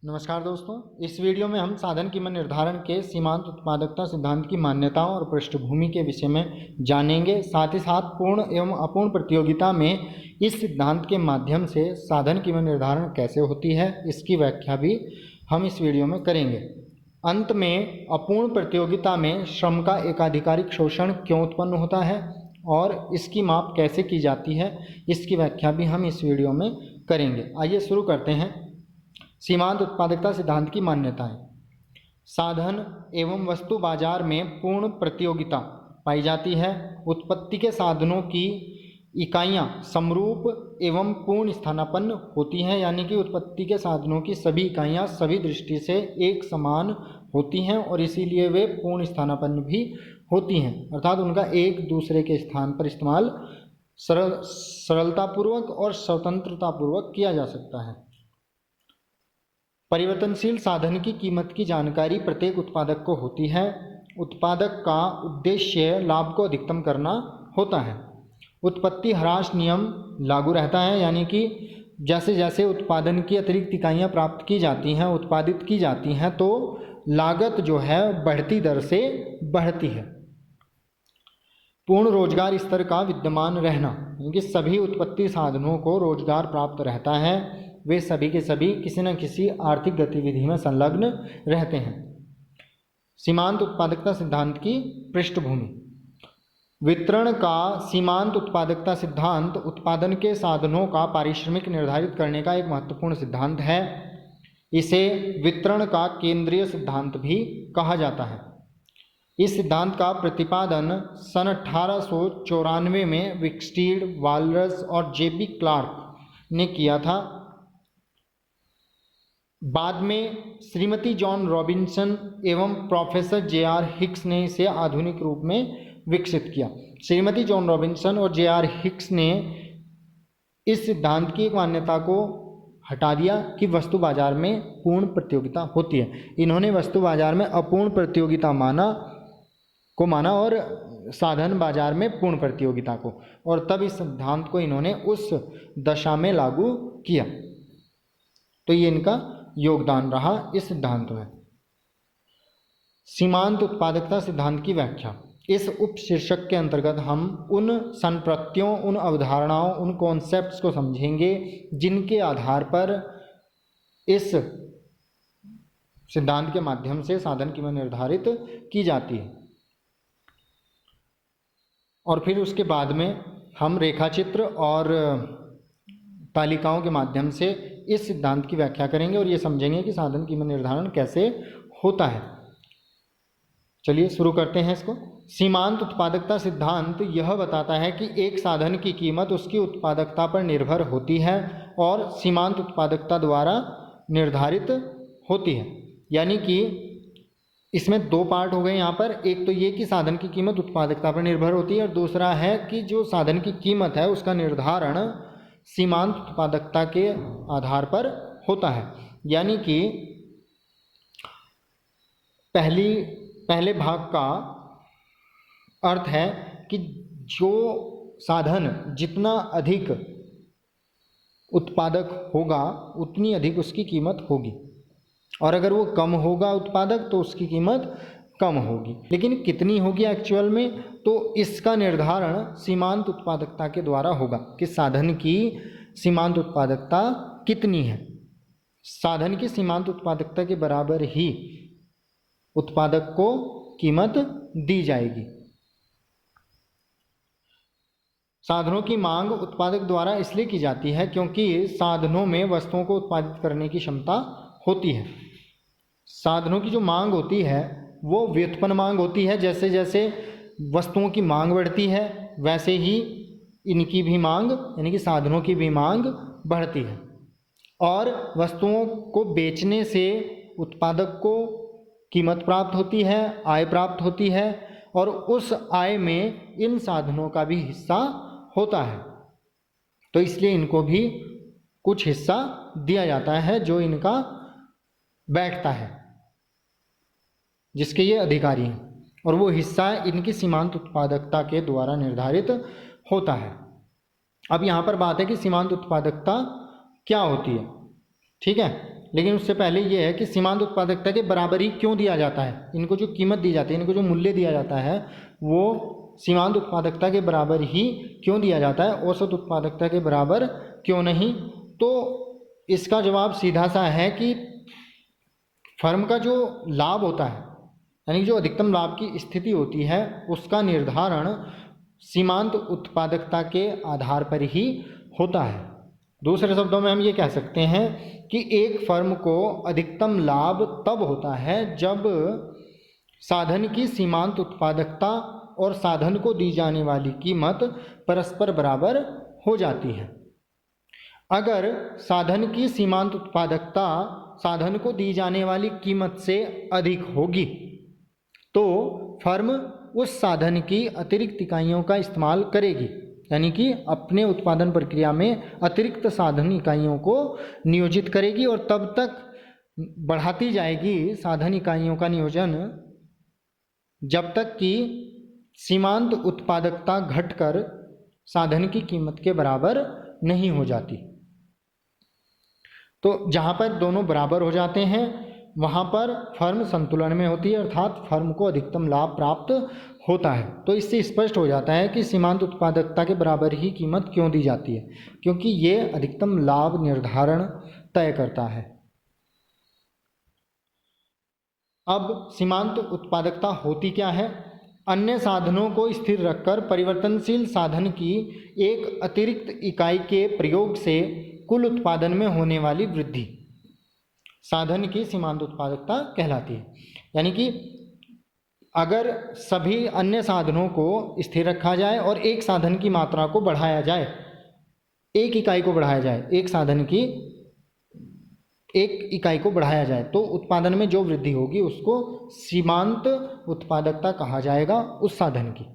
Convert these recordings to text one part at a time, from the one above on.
नमस्कार दोस्तों, इस वीडियो में हम साधन कीमत निर्धारण के सीमांत उत्पादकता सिद्धांत की मान्यताओं और पृष्ठभूमि के विषय में जानेंगे। साथ ही साथ पूर्ण एवं अपूर्ण प्रतियोगिता में इस सिद्धांत के माध्यम से साधन कीमत निर्धारण कैसे होती है, इसकी व्याख्या भी हम इस वीडियो में करेंगे। अंत में अपूर्ण प्रतियोगिता में श्रम का एकाधिकारिक शोषण क्यों उत्पन्न होता है और इसकी माप कैसे की जाती है, इसकी व्याख्या भी हम इस वीडियो में करेंगे। आइए शुरू करते हैं। सीमांत उत्पादकता सिद्धांत की मान्यताएं। साधन एवं वस्तु बाजार में पूर्ण प्रतियोगिता पाई जाती है। उत्पत्ति के साधनों की इकाइयां समरूप एवं पूर्ण स्थानापन्न होती हैं, यानी कि उत्पत्ति के साधनों की सभी इकाइयां सभी दृष्टि से एक समान होती हैं और इसीलिए वे पूर्ण स्थानापन्न भी होती हैं, अर्थात उनका एक दूसरे के स्थान पर इस्तेमाल सरलतापूर्वक और स्वतंत्रतापूर्वक किया जा सकता है। परिवर्तनशील साधन की कीमत की जानकारी प्रत्येक उत्पादक को होती है। उत्पादक का उद्देश्य लाभ को अधिकतम करना होता है। उत्पत्ति ह्रास नियम लागू रहता है, यानी कि जैसे जैसे उत्पादन की अतिरिक्त इकाइयाँ प्राप्त की जाती हैं, उत्पादित की जाती हैं, तो लागत जो है बढ़ती दर से बढ़ती है। पूर्ण रोजगार स्तर का विद्यमान रहना, यानी सभी उत्पत्ति साधनों को रोजगार प्राप्त रहता है, वे सभी के सभी किसी न किसी आर्थिक गतिविधि में संलग्न रहते हैं। सीमांत उत्पादकता सिद्धांत की पृष्ठभूमि। वितरण का सीमांत उत्पादकता सिद्धांत उत्पादन के साधनों का पारिश्रमिक निर्धारित करने का एक महत्वपूर्ण सिद्धांत है। इसे वितरण का केंद्रीय सिद्धांत भी कहा जाता है। इस सिद्धांत का प्रतिपादन सन 1894 में विक्सटीड, वालरस और जेबी क्लार्क ने किया था। बाद में श्रीमती जॉन रॉबिन्सन एवं प्रोफेसर जे.आर. हिक्स ने इसे आधुनिक रूप में विकसित किया। श्रीमती जॉन रॉबिन्सन और जे.आर. हिक्स ने इस सिद्धांत की एक मान्यता को हटा दिया कि वस्तु बाजार में पूर्ण प्रतियोगिता होती है। इन्होंने वस्तु बाजार में अपूर्ण प्रतियोगिता माना और साधन बाजार में पूर्ण प्रतियोगिता को, और तब इस सिद्धांत को इन्होंने उस दशा में लागू किया। तो ये इनका योगदान रहा इस सिद्धांत में। सीमांत उत्पादकता सिद्धांत की व्याख्या। इस उपशीर्षक के अंतर्गत हम उन संप्रत्यों, उन अवधारणाओं, उन कॉन्सेप्ट्स को समझेंगे जिनके आधार पर इस सिद्धांत के माध्यम से साधन कीमत निर्धारित की जाती है। और फिर उसके बाद में हम रेखाचित्र और तालिकाओं के माध्यम से इस सिद्धांत की व्याख्या करेंगे और ये समझेंगे कि साधन कीमत निर्धारण कैसे होता है। चलिए शुरू करते हैं इसको। सीमांत उत्पादकता सिद्धांत यह बताता है कि एक साधन की कीमत उसकी उत्पादकता पर निर्भर होती है और सीमांत उत्पादकता द्वारा निर्धारित होती है। यानी कि इसमें दो पार्ट हो गए यहाँ पर। एक तो ये कि साधन की कीमत उत्पादकता पर निर्भर होती है और दूसरा है कि जो साधन की कीमत है उसका निर्धारण सीमांत उत्पादकता के आधार पर होता है। यानी कि पहले भाग का अर्थ है कि जो साधन जितना अधिक उत्पादक होगा उतनी अधिक उसकी कीमत होगी, और अगर वो कम होगा उत्पादक तो उसकी कीमत कम होगी। लेकिन कितनी होगी एक्चुअल में, तो इसका निर्धारण सीमांत उत्पादकता के द्वारा होगा कि साधन की सीमांत उत्पादकता कितनी है। साधन की सीमांत उत्पादकता के बराबर ही उत्पादक को कीमत दी जाएगी। साधनों की मांग उत्पादक द्वारा इसलिए की जाती है क्योंकि साधनों में वस्तुओं को उत्पादित करने की क्षमता होती है। साधनों की जो मांग होती है वो व्युत्पन्न मांग होती है। जैसे जैसे वस्तुओं की मांग बढ़ती है वैसे ही इनकी भी मांग, यानी कि साधनों की भी मांग बढ़ती है, और वस्तुओं को बेचने से उत्पादक को कीमत प्राप्त होती है, आय प्राप्त होती है, और उस आय में इन साधनों का भी हिस्सा होता है। तो इसलिए इनको भी कुछ हिस्सा दिया जाता है जो इनका बैठता है, जिसके ये अधिकारी हैं, और वो हिस्सा इनकी सीमांत उत्पादकता के द्वारा निर्धारित होता है। अब यहाँ पर बात है कि सीमांत उत्पादकता क्या होती है। ठीक है, लेकिन उससे पहले ये है कि सीमांत उत्पादकता के बराबर ही क्यों दिया जाता है। इनको जो कीमत दी जाती है, इनको जो मूल्य दिया जाता है, वो सीमांत उत्पादकता के बराबर ही क्यों दिया जाता है, औसत उत्पादकता के बराबर क्यों नहीं। तो इसका जवाब सीधा सा है कि फर्म का जो लाभ होता है, यानी जो अधिकतम लाभ की स्थिति होती है, उसका निर्धारण सीमांत उत्पादकता के आधार पर ही होता है। दूसरे शब्दों में हम ये कह सकते हैं कि एक फर्म को अधिकतम लाभ तब होता है जब साधन की सीमांत उत्पादकता और साधन को दी जाने वाली कीमत परस्पर बराबर हो जाती है। अगर साधन की सीमांत उत्पादकता साधन को दी जाने वाली कीमत से अधिक होगी तो फर्म उस साधन की अतिरिक्त इकाइयों का इस्तेमाल करेगी, यानी कि अपने उत्पादन प्रक्रिया में अतिरिक्त साधन इकाइयों को नियोजित करेगी और तब तक बढ़ाती जाएगी साधन इकाइयों का नियोजन जब तक कि सीमांत उत्पादकता घटकर साधन की कीमत के बराबर नहीं हो जाती। तो जहाँ पर दोनों बराबर हो जाते हैं वहाँ पर फर्म संतुलन में होती है, अर्थात फर्म को अधिकतम लाभ प्राप्त होता है। तो इससे स्पष्ट हो जाता है कि सीमांत उत्पादकता के बराबर ही कीमत क्यों दी जाती है, क्योंकि ये अधिकतम लाभ निर्धारण तय करता है। अब सीमांत उत्पादकता होती क्या है? अन्य साधनों को स्थिर रखकर परिवर्तनशील साधन की एक अतिरिक्त इकाई के प्रयोग से कुल उत्पादन में होने वाली वृद्धि साधन की सीमांत उत्पादकता कहलाती है। यानी कि अगर सभी अन्य साधनों को स्थिर रखा जाए और एक साधन की मात्रा को बढ़ाया जाए, एक इकाई को बढ़ाया जाए, एक साधन की एक इकाई को बढ़ाया जाए, तो उत्पादन में जो वृद्धि होगी उसको सीमांत उत्पादकता कहा जाएगा उस साधन की।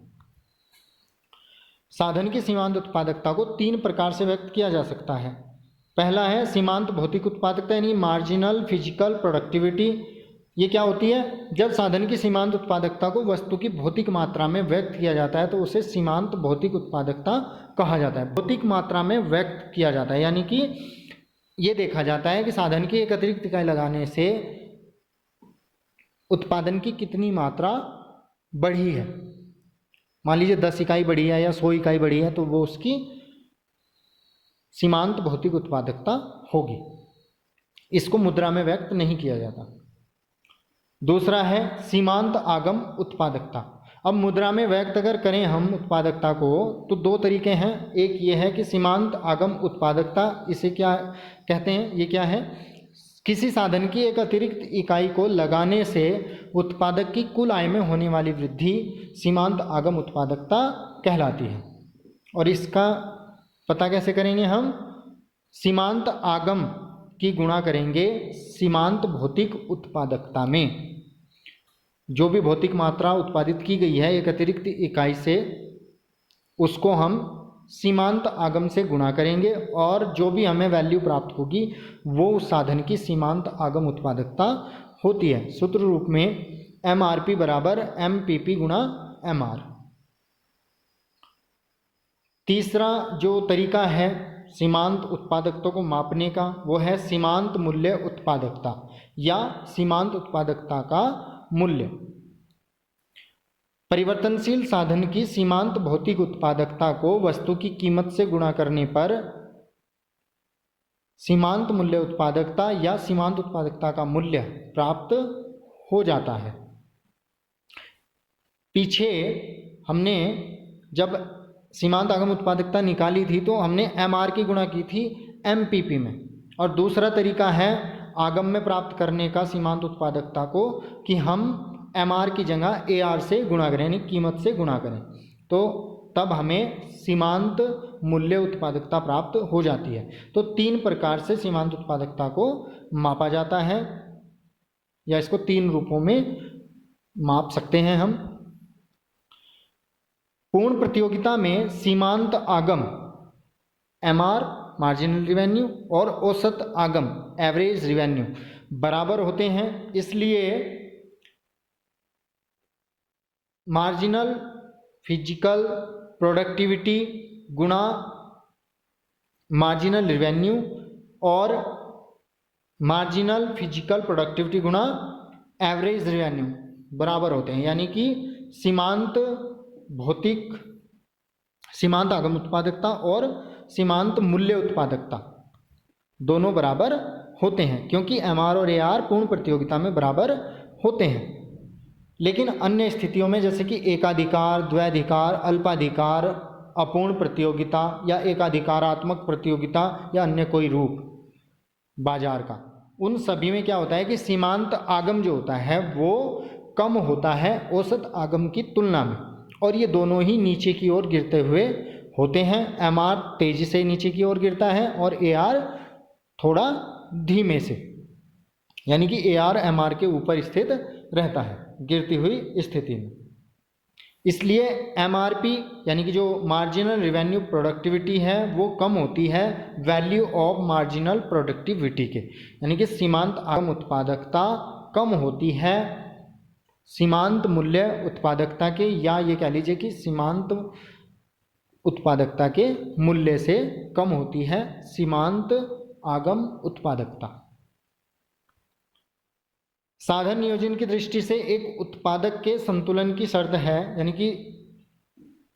साधन की सीमांत उत्पादकता को तीन प्रकार से व्यक्त किया जा सकता है। पहला है सीमांत भौतिक उत्पादकता, यानी मार्जिनल फिजिकल प्रोडक्टिविटी। ये क्या होती है? जब साधन की सीमांत उत्पादकता को वस्तु की भौतिक मात्रा में व्यक्त किया जाता है तो उसे सीमांत भौतिक उत्पादकता कहा जाता है। भौतिक मात्रा में व्यक्त किया जाता है, यानी कि ये देखा जाता है कि साधन की एक अतिरिक्त इकाई लगाने से उत्पादन की कितनी मात्रा बढ़ी है। मान लीजिए 10 इकाई बढ़ी है या 100 इकाई बढ़ी है, तो वो उसकी सीमांत भौतिक उत्पादकता होगी। इसको मुद्रा में व्यक्त नहीं किया जाता। दूसरा है सीमांत आगम उत्पादकता। अब मुद्रा में व्यक्त अगर करें हम उत्पादकता को तो दो तरीके हैं। एक ये है कि सीमांत आगम उत्पादकता, इसे क्या कहते हैं? ये क्या है? किसी साधन की एक अतिरिक्त इकाई को लगाने से उत्पादक की कुल आय में होने वाली वृद्धि सीमांत आगम उत्पादकता कहलाती है। और इसका पता कैसे करेंगे हम? सीमांत आगम की गुणा करेंगे सीमांत भौतिक उत्पादकता में। जो भी भौतिक मात्रा उत्पादित की गई है एक अतिरिक्त इकाई से, उसको हम सीमांत आगम से गुणा करेंगे और जो भी हमें वैल्यू प्राप्त होगी वो उस साधन की सीमांत आगम उत्पादकता होती है। सूत्र रूप में MRP बराबर MPP गुणा MR। तीसरा जो तरीका है सीमांत उत्पादकता को मापने का वो है सीमांत मूल्य उत्पादकता या सीमांत उत्पादकता का मूल्य। परिवर्तनशील साधन की सीमांत भौतिक उत्पादकता को वस्तु की कीमत से गुणा करने पर सीमांत मूल्य उत्पादकता या सीमांत उत्पादकता का मूल्य प्राप्त हो जाता है। पीछे हमने जब सीमांत आगम उत्पादकता निकाली थी तो हमने MR की गुणा की थी MPP में, और दूसरा तरीका है आगम में प्राप्त करने का सीमांत उत्पादकता को कि हम MR की जगह AR से गुणा करें, यानी कीमत से गुणा करें, तो तब हमें सीमांत मूल्य उत्पादकता प्राप्त हो जाती है। तो तीन प्रकार से सीमांत उत्पादकता को मापा जाता है, या इसको तीन रूपों में माप सकते हैं हम। पूर्ण प्रतियोगिता में सीमांत आगम MR मार्जिनल रिवेन्यू और औसत आगम एवरेज रिवेन्यू बराबर होते हैं, इसलिए मार्जिनल फिजिकल प्रोडक्टिविटी गुणा मार्जिनल रिवेन्यू और मार्जिनल फिजिकल प्रोडक्टिविटी गुणा एवरेज रेवेन्यू बराबर होते हैं, यानी कि सीमांत आगम उत्पादकता और सीमांत मूल्य उत्पादकता दोनों बराबर होते हैं, क्योंकि एमआर और एआर पूर्ण प्रतियोगिता में बराबर होते हैं। लेकिन अन्य स्थितियों में जैसे कि एकाधिकार, द्वैधिकार, अल्पाधिकार, अपूर्ण प्रतियोगिता या एकाधिकारात्मक प्रतियोगिता या अन्य कोई रूप बाजार का, उन सभी में क्या होता है कि सीमांत आगम जो होता है वो कम होता है औसत आगम की तुलना में, और ये दोनों ही नीचे की ओर गिरते हुए होते हैं। एमआर तेजी से नीचे की ओर गिरता है और एआर थोड़ा धीमे से, यानी कि एआर एमआर के ऊपर स्थित रहता है गिरती हुई स्थिति में। इसलिए एमआरपी यानी कि जो मार्जिनल रेवेन्यू प्रोडक्टिविटी है वो कम होती है वैल्यू ऑफ मार्जिनल प्रोडक्टिविटी के, यानी कि सीमांत आगम उत्पादकता कम होती है सीमांत मूल्य उत्पादकता के, या ये कह लीजिए कि सीमांत उत्पादकता के मूल्य से कम होती है सीमांत आगम उत्पादकता। साधन नियोजन की दृष्टि से एक उत्पादक के संतुलन की शर्त है, यानी कि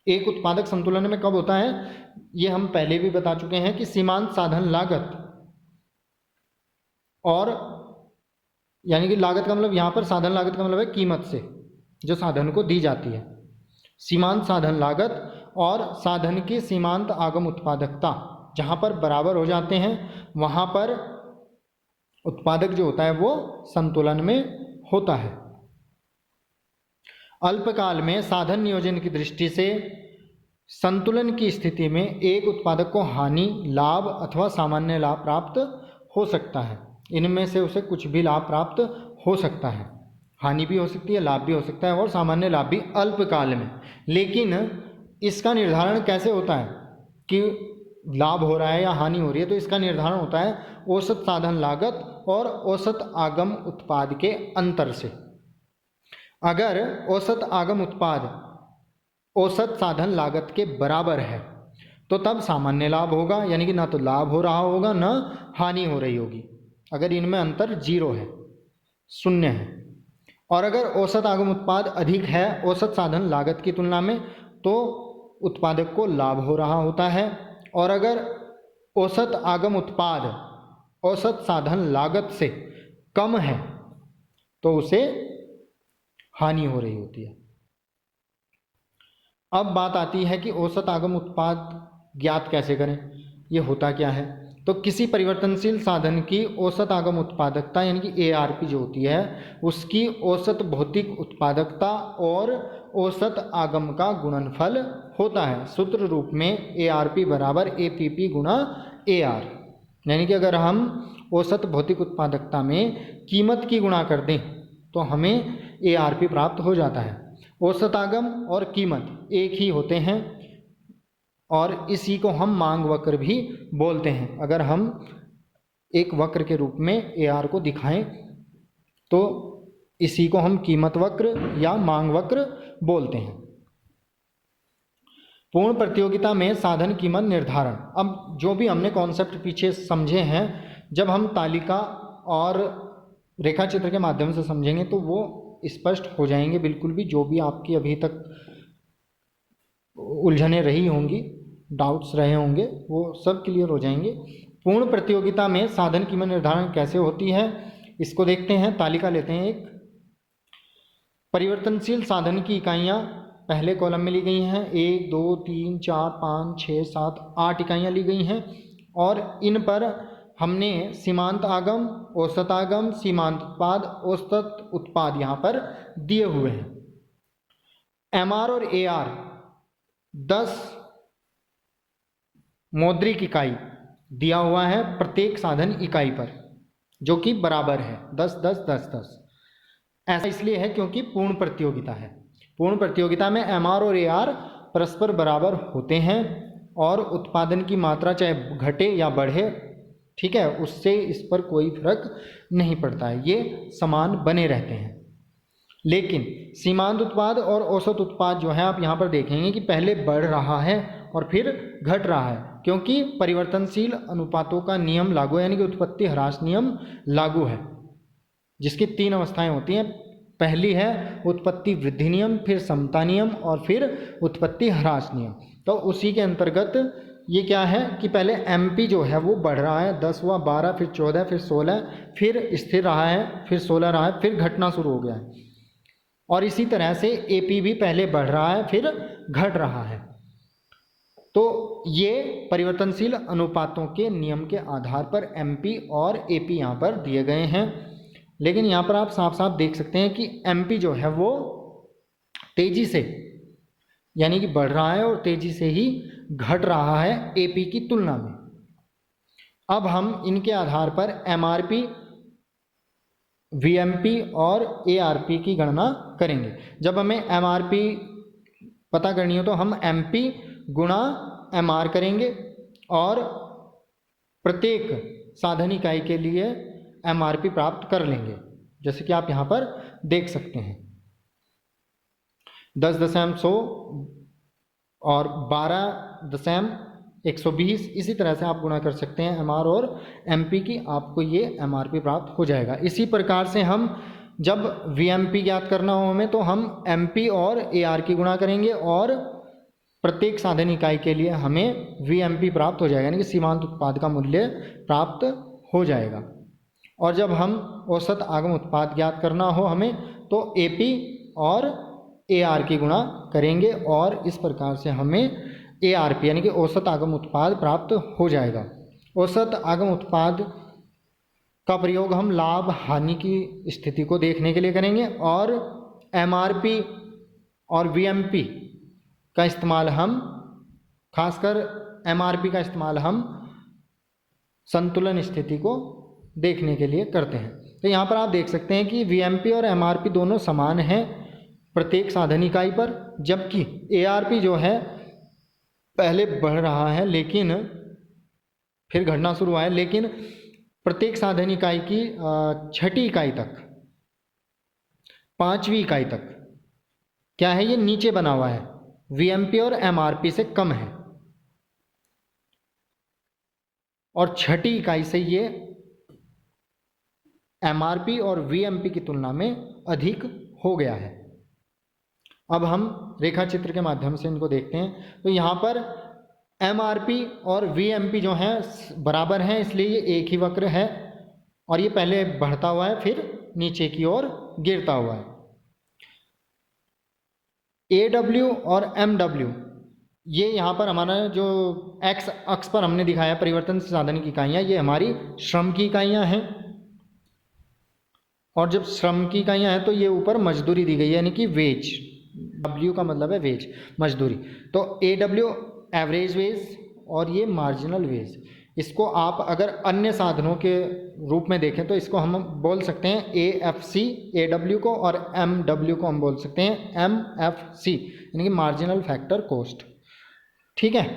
एक उत्पादक संतुलन में कब होता है, ये हम पहले भी बता चुके हैं कि सीमांत साधन लागत, और यानी कि लागत का मतलब यहाँ पर साधन लागत का मतलब है कीमत से जो साधन को दी जाती है। सीमांत साधन लागत और साधन की सीमांत आगम उत्पादकता जहाँ पर बराबर हो जाते हैं वहाँ पर उत्पादक जो होता है वो संतुलन में होता है। अल्पकाल में साधन नियोजन की दृष्टि से संतुलन की स्थिति में एक उत्पादक को हानि, लाभ अथवा सामान्य लाभ प्राप्त हो सकता है। इनमें से उसे कुछ भी लाभ प्राप्त हो सकता है, हानि भी हो सकती है, लाभ भी हो सकता है और सामान्य लाभ भी अल्पकाल में। लेकिन इसका निर्धारण कैसे होता है कि लाभ हो रहा है या हानि हो रही है, तो इसका निर्धारण होता है औसत साधन लागत और औसत आगम उत्पाद के अंतर से। अगर औसत आगम उत्पाद औसत साधन लागत के बराबर है तो तब सामान्य लाभ होगा, यानी कि ना तो लाभ हो रहा होगा ना हानि हो रही होगी, अगर इनमें अंतर जीरो है, शून्य है। और अगर औसत आगम उत्पाद अधिक है औसत साधन लागत की तुलना में तो उत्पादक को लाभ हो रहा होता है, और अगर औसत आगम उत्पाद औसत साधन लागत से कम है तो उसे हानि हो रही होती है। अब बात आती है कि औसत आगम उत्पाद ज्ञात कैसे करें, ये होता क्या है। तो किसी परिवर्तनशील साधन की औसत आगम उत्पादकता यानी कि एआरपी जो होती है उसकी औसत भौतिक उत्पादकता और औसत आगम का गुणनफल होता है। सूत्र रूप में एआरपी बराबर एपीपी गुणा एआर, यानी कि अगर हम औसत भौतिक उत्पादकता में कीमत की गुणा कर दें तो हमें एआरपी प्राप्त हो जाता है। औसत आगम और कीमत एक ही होते हैं और इसी को हम मांग वक्र भी बोलते हैं। अगर हम एक वक्र के रूप में एआर को दिखाएं तो इसी को हम कीमत वक्र या मांग वक्र बोलते हैं। पूर्ण प्रतियोगिता में साधन कीमत निर्धारण। अब जो भी हमने कॉन्सेप्ट पीछे समझे हैं, जब हम तालिका और रेखा चित्र के माध्यम से समझेंगे तो वो स्पष्ट हो जाएंगे बिल्कुल भी। जो भी आपकी अभी तक उलझने रही होंगी, डाउट्स रहे होंगे, वो सब क्लियर हो जाएंगे। पूर्ण प्रतियोगिता में साधन कीमत निर्धारण कैसे होती है इसको देखते हैं। तालिका लेते हैं एक। परिवर्तनशील साधन की इकाइयाँ पहले कॉलम में ली गई हैं, 1 2 3 4 5 6 7 8 इकाइयाँ ली गई हैं और इन पर हमने सीमांत आगम, औसत आगम, सीमांत उत्पाद, औसत उत्पाद यहाँ पर दिए हुए हैं। एमआर और एआर 10 मौद्रिक इकाई दिया हुआ है प्रत्येक साधन इकाई पर, जो कि बराबर है 10 10 10 10। ऐसा इसलिए है क्योंकि पूर्ण प्रतियोगिता है। पूर्ण प्रतियोगिता में एमआर और एआर परस्पर बराबर होते हैं और उत्पादन की मात्रा चाहे घटे या बढ़े, ठीक है, उससे इस पर कोई फर्क नहीं पड़ता है, ये समान बने रहते हैं। लेकिन सीमांत उत्पाद और औसत उत्पाद जो है आप यहाँ पर देखेंगे कि पहले बढ़ रहा है और फिर घट रहा है। क्योंकि परिवर्तनशील अनुपातों का नियम लागू है, यानी कि उत्पत्ति ह्रास नियम लागू है, जिसकी 3 अवस्थाएं होती हैं। पहली है उत्पत्ति वृद्धि नियम, फिर समता नियम और फिर उत्पत्ति ह्रास नियम। तो उसी के अंतर्गत ये क्या है कि पहले एमपी जो है वो बढ़ रहा है, 10 हुआ, 12, फिर 14, फिर 16, फिर स्थिर रहा है, फिर 16 रहा है, फिर घटना शुरू हो गया है। और इसी तरह से एपी भी पहले बढ़ रहा है फिर घट रहा है। तो ये परिवर्तनशील अनुपातों के नियम के आधार पर एमपी और एपी यहाँ पर दिए गए हैं। लेकिन यहाँ पर आप साफ साफ देख सकते हैं कि एमपी जो है वो तेजी से यानी कि बढ़ रहा है और तेजी से ही घट रहा है एपी की तुलना में। अब हम इनके आधार पर एमआरपी, वीएमपी और एआरपी की गणना करेंगे। जब हमें एमआरपी पता करनी हो तो हम एमपी गुणा एमआर करेंगे और प्रत्येक साधन इकाई के लिए एमआरपी प्राप्त कर लेंगे, जैसे कि आप यहाँ पर देख सकते हैं। 10.100 और 12.120 इसी तरह से आप गुणा कर सकते हैं एमआर और एमपी की, आपको ये एमआरपी प्राप्त हो जाएगा। इसी प्रकार से हम जब वीएमपी ज्ञात करना हो हमें तो हम एमपी और एआर की गुणा करेंगे और प्रत्येक साधन इकाई के लिए हमें वीएमपी प्राप्त हो जाएगा, यानी कि सीमांत उत्पाद का मूल्य प्राप्त हो जाएगा। और जब हम औसत आगम उत्पाद ज्ञात करना हो हमें तो एपी और एआर की गुणा करेंगे और इस प्रकार से हमें एआरपी यानी कि औसत आगम उत्पाद प्राप्त हो जाएगा। औसत आगम उत्पाद का प्रयोग हम लाभ हानि की स्थिति को देखने के लिए करेंगे और एमआरपी और वीएमपी का इस्तेमाल हम, खासकर एमआरपी का इस्तेमाल हम संतुलन स्थिति को देखने के लिए करते हैं। तो यहाँ पर आप देख सकते हैं कि वीएमपी और एमआरपी दोनों समान हैं प्रत्येक साधन इकाई पर, जबकि एआरपी जो है पहले बढ़ रहा है लेकिन फिर घटना शुरू हुआ है, लेकिन प्रत्येक साधन इकाई की छठी इकाई तक, 5वीं इकाई तक क्या है, ये नीचे बना हुआ है, वीएमपी और एमआरपी से कम है और छठी इकाई से ये एमआरपी और वीएमपी की तुलना में अधिक हो गया है। अब हम रेखा चित्र के माध्यम से इनको देखते हैं। तो यहाँ पर एमआरपी और वीएमपी जो हैं बराबर हैं, इसलिए ये एक ही वक्र है और ये पहले बढ़ता हुआ है फिर नीचे की ओर गिरता हुआ है। एडब्ल्यू और एमडब्ल्यू ये यहाँ पर हमारा जो एक्स अक्ष पर हमने दिखाया परिवर्तन साधन की इकाइयाँ, ये हमारी श्रम की इकाइयाँ हैं और जब श्रम की इकाइयाँ हैं तो ये ऊपर मजदूरी दी गई है, यानी कि वेज, डब्ल्यू का मतलब है वेज, मजदूरी। तो एडब्ल्यू एवरेज वेज और ये मार्जिनल वेज। इसको आप अगर अन्य साधनों के रूप में देखें तो इसको हम बोल सकते हैं एएफसी एडब्ल्यू को, और एमडब्ल्यू को हम बोल सकते हैं एमएफसी यानी कि मार्जिनल फैक्टर कॉस्ट। ठीक है,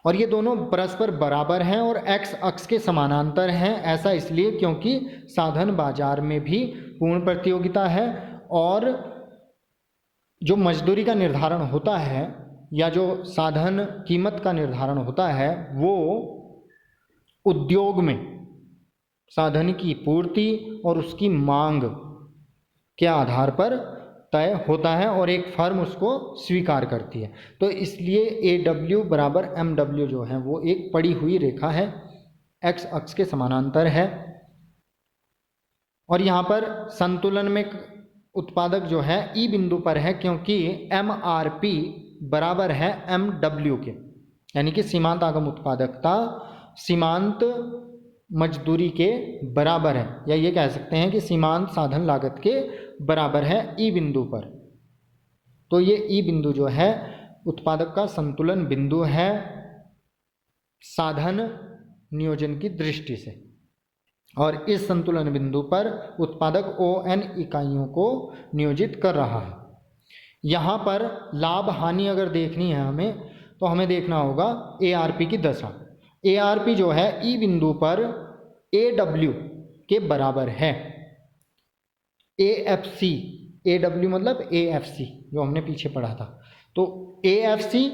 और ये दोनों परस्पर बराबर हैं और एक्स अक्ष के समानांतर हैं। ऐसा इसलिए क्योंकि साधन बाजार में भी पूर्ण प्रतियोगिता है और जो मजदूरी का निर्धारण होता है या जो साधन कीमत का निर्धारण होता है वो उद्योग में साधन की पूर्ति और उसकी मांग के आधार पर तय होता है और एक फर्म उसको स्वीकार करती है। तो इसलिए एडब्ल्यू बराबर एमडब्ल्यू जो है वो एक पड़ी हुई रेखा है, एक्स अक्ष के समानांतर है। और यहाँ पर संतुलन में उत्पादक जो है ई बिंदु पर है क्योंकि एमआरपी बराबर है एमडब्ल्यू के, यानी कि सीमांत आगम उत्पादकता सीमांत मजदूरी के बराबर है, या ये कह सकते हैं कि सीमांत साधन लागत के बराबर है ई बिंदु पर। तो ये ई बिंदु जो है उत्पादक का संतुलन बिंदु है साधन नियोजन की दृष्टि से, और इस संतुलन बिंदु पर उत्पादक ON इकाइयों को नियोजित कर रहा है। यहाँ पर लाभ हानि अगर देखनी है हमें तो हमें देखना होगा ARP की दशा। ARP जो है ई बिंदु पर AW के बराबर है। AFC, AW मतलब AFC जो हमने पीछे पढ़ा था, तो AFC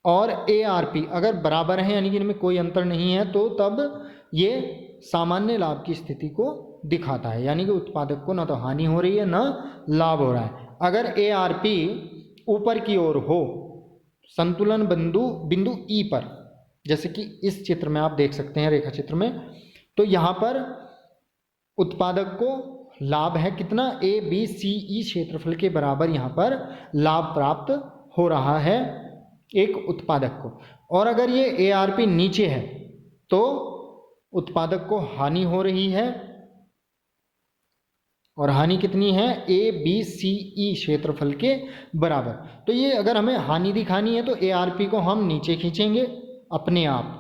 और ARP अगर बराबर है, यानी कि इनमें कोई अंतर नहीं है, तो तब ये सामान्य लाभ की स्थिति को दिखाता है, यानी कि उत्पादक को ना तो हानि हो रही है ना लाभ हो रहा है। अगर ARP ऊपर की ओर हो, संतुलन बिंदु E पर, जैसे कि इस चित्र में आप देख सकते हैं, रेखा चित्र में, तो यहाँ पर उत्पादक को लाभ है कितना, ABCE क्षेत्रफल के बराबर यहाँ पर लाभ प्राप्त हो रहा है एक उत्पादक को। और अगर ये ARP नीचे है तो उत्पादक को हानि हो रही है, और हानि कितनी है, ABCE क्षेत्रफल के बराबर। तो ये अगर हमें हानि दिखानी है तो ARP को हम नीचे खींचेंगे अपने आप,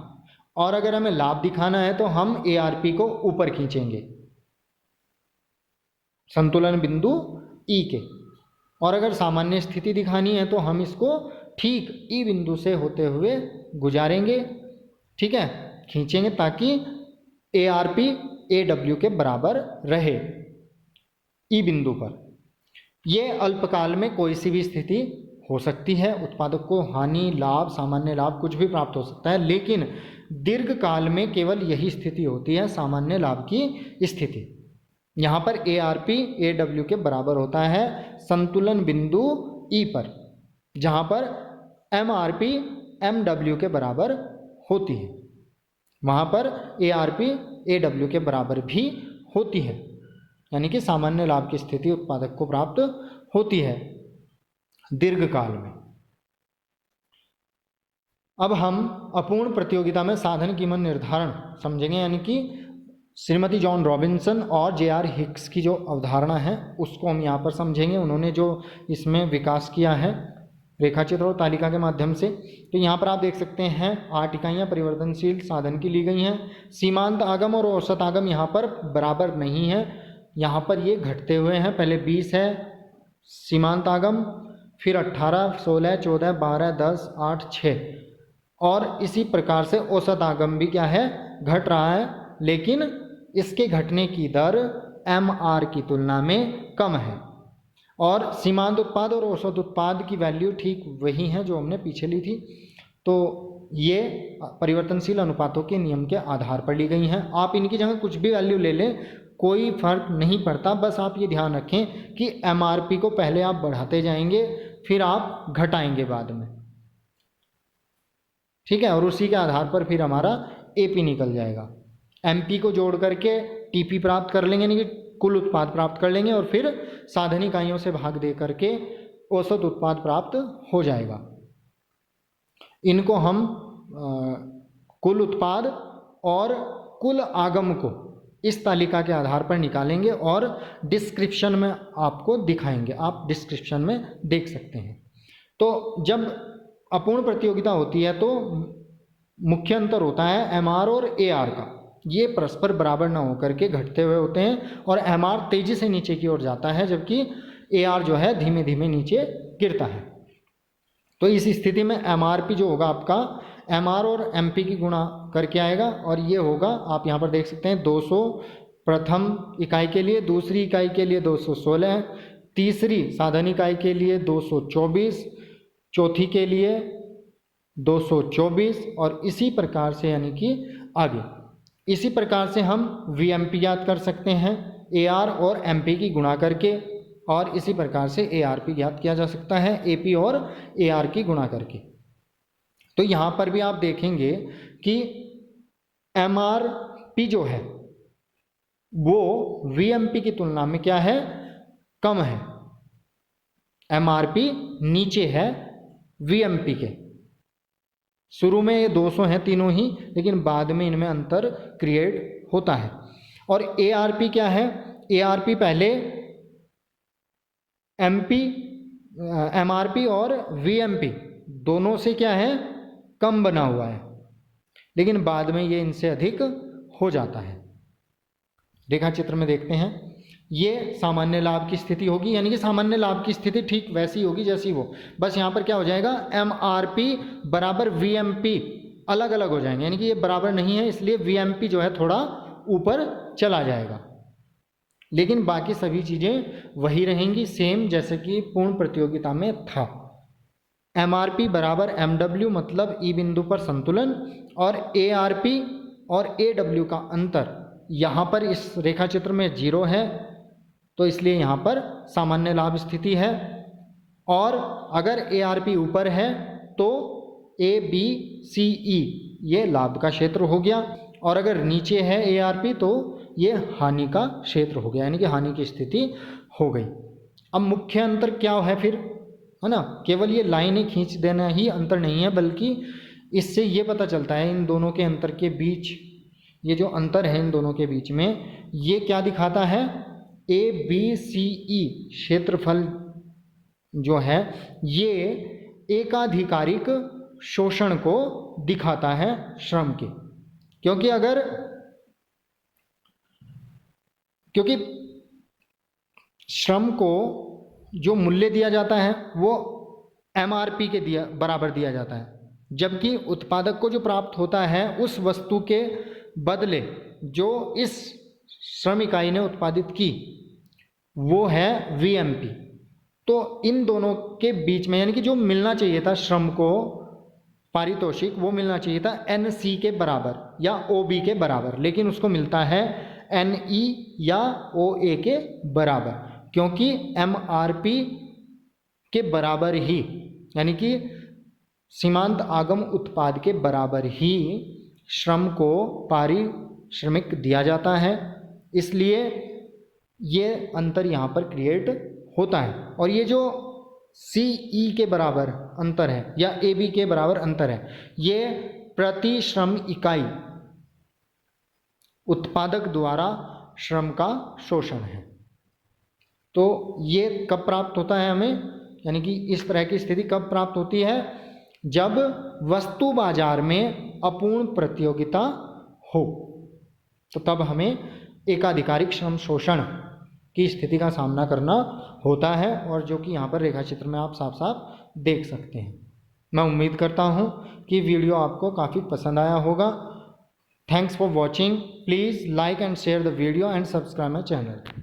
और अगर हमें लाभ दिखाना है तो हम ARP को ऊपर खींचेंगे संतुलन बिंदु E के। और अगर सामान्य स्थिति दिखानी है तो हम इसको ठीक E बिंदु से होते हुए गुजारेंगे, ठीक है, खींचेंगे, ताकि ARP AW के बराबर रहे E बिंदु पर। ये अल्पकाल में कोई सी भी स्थिति हो सकती है, उत्पादक को हानि, लाभ, सामान्य लाभ कुछ भी प्राप्त हो सकता है, लेकिन दीर्घ काल में केवल यही स्थिति होती है, सामान्य लाभ की स्थिति। यहाँ पर ARP AW के बराबर होता है संतुलन बिंदु E पर, जहाँ पर MRP MW के बराबर होती है, वहाँ पर ARP AW के बराबर भी होती है, यानी कि सामान्य लाभ की स्थिति उत्पादक को प्राप्त होती है दीर्घकाल में। अब हम अपूर्ण प्रतियोगिता में साधन कीमत निर्धारण समझेंगे, यानी कि श्रीमती जॉन रॉबिन्सन और JR हिक्स की जो अवधारणा है उसको हम यहाँ पर समझेंगे। उन्होंने जो इसमें विकास किया है रेखाचित्र और तालिका के माध्यम से। तो यहाँ पर आप देख सकते हैं 8 इकाइयाँ परिवर्तनशील साधन की ली गई हैं। सीमांत आगम और औसत आगम यहाँ पर बराबर नहीं है, यहाँ पर ये घटते हुए हैं। पहले 20 है सीमांत आगम, फिर 18, 16, 14, 12, 10, 8, 6, और इसी प्रकार से औसत आगम भी क्या है, घट रहा है, लेकिन इसके घटने की दर MR की तुलना में कम है। और सीमांत उत्पाद और औसत उत्पाद की वैल्यू ठीक वही है जो हमने पीछे ली थी। तो ये परिवर्तनशील अनुपातों के नियम के आधार पर ली गई हैं। आप इनकी जगह कुछ भी वैल्यू ले लें, कोई फर्क नहीं पड़ता, बस आप ये ध्यान रखें कि MRP को पहले आप बढ़ाते जाएंगे, फिर आप घटाएंगे बाद में, ठीक है, और उसी के आधार पर फिर हमारा AP निकल जाएगा। MP को जोड़ करके TP प्राप्त कर लेंगे, यानी कि कुल उत्पाद प्राप्त कर लेंगे, और फिर साधन इकाइयों से भाग दे करके औसत उत्पाद प्राप्त हो जाएगा। इनको हम कुल उत्पाद और कुल आगम को इस तालिका के आधार पर निकालेंगे और डिस्क्रिप्शन में आपको दिखाएंगे, आप डिस्क्रिप्शन में देख सकते हैं। तो जब अपूर्ण प्रतियोगिता होती है तो मुख्य अंतर होता है MR और AR का। ये परस्पर बराबर ना होकर के घटते हुए होते हैं, और MR तेजी से नीचे की ओर जाता है, जबकि AR जो है धीमे धीमे नीचे गिरता है। तो इस स्थिति में MRP जो होगा आपका MR और MP की गुणा करके आएगा, और ये होगा, आप यहाँ पर देख सकते हैं 200 प्रथम इकाई के लिए, दूसरी इकाई के लिए 216, तीसरी साधन इकाई के लिए 224, चौथी के लिए 224, और इसी प्रकार से, यानी कि आगे इसी प्रकार से हम VMP ज्ञात कर सकते हैं AR और MP की गुणा करके, और इसी प्रकार से ARP ज्ञात किया जा सकता है AP और AR की गुणा करके। तो यहाँ पर भी आप देखेंगे कि MRP जो है वो VMP की तुलना में क्या है, कम है। MRP नीचे है VMP के। शुरू में ये 200 हैं तीनों ही, लेकिन बाद में इनमें अंतर क्रिएट होता है। और ARP क्या है, ARP पहले MRP और VMP दोनों से क्या है, कम बना हुआ है, लेकिन बाद में ये इनसे अधिक हो जाता है। रेखा चित्र में देखते हैं, ये सामान्य लाभ की स्थिति होगी, यानी कि सामान्य लाभ की स्थिति ठीक वैसी होगी जैसी वो, बस यहाँ पर क्या हो जाएगा, MRP बराबर VMP अलग अलग हो जाएंगे, यानी कि ये बराबर नहीं है, इसलिए VMP जो है थोड़ा ऊपर चला जाएगा, लेकिन बाकी सभी चीज़ें वही रहेंगी सेम जैसे कि पूर्ण प्रतियोगिता में था। MRP बराबर MW मतलब E बिंदु पर संतुलन, और ARP और AW का अंतर यहाँ पर इस रेखा चित्र में 0 है, तो इसलिए यहाँ पर सामान्य लाभ स्थिति है। और अगर ARP ऊपर है तो ABCE ये लाभ का क्षेत्र हो गया, और अगर नीचे है ARP तो ये हानि का क्षेत्र हो गया, यानी कि हानि की स्थिति हो गई। अब मुख्य अंतर क्या है फिर, है ना, केवल ये लाइनें खींच देना ही अंतर नहीं है, बल्कि इससे ये पता चलता है इन दोनों के अंतर के बीच, ये जो अंतर है इन दोनों के बीच में, ये क्या दिखाता है, ABCE क्षेत्रफल जो है ये एकाधिकारिक शोषण को दिखाता है श्रम के। क्योंकि श्रम को जो मूल्य दिया जाता है वो MRP के बराबर दिया जाता है, जबकि उत्पादक को जो प्राप्त होता है उस वस्तु के बदले जो इस श्रम इकाई ने उत्पादित की वो है VMP। तो इन दोनों के बीच में, यानी कि जो मिलना चाहिए था श्रम को पारितोषिक, वो मिलना चाहिए था NC के बराबर या OB के बराबर, लेकिन उसको मिलता है NE या OA के बराबर, क्योंकि MRP के बराबर ही, यानी कि सीमांत आगम उत्पाद के बराबर ही श्रम को पारिश्रमिक दिया जाता है, इसलिए ये अंतर यहाँ पर क्रिएट होता है। और ये जो CE के बराबर अंतर है या AB के बराबर अंतर है, ये प्रति श्रम इकाई उत्पादक द्वारा श्रम का शोषण है। तो ये कब प्राप्त होता है हमें, यानी कि इस तरह की स्थिति कब प्राप्त होती है, जब वस्तु बाजार में अपूर्ण प्रतियोगिता हो, तो तब हमें एकाधिकारिक श्रम शोषण की स्थिति का सामना करना होता है, और जो कि यहाँ पर रेखा चित्र में आप साफ साफ देख सकते हैं। मैं उम्मीद करता हूँ कि वीडियो आपको काफ़ी पसंद आया होगा। Thanks for watching. Please like and share the video and subscribe my channel.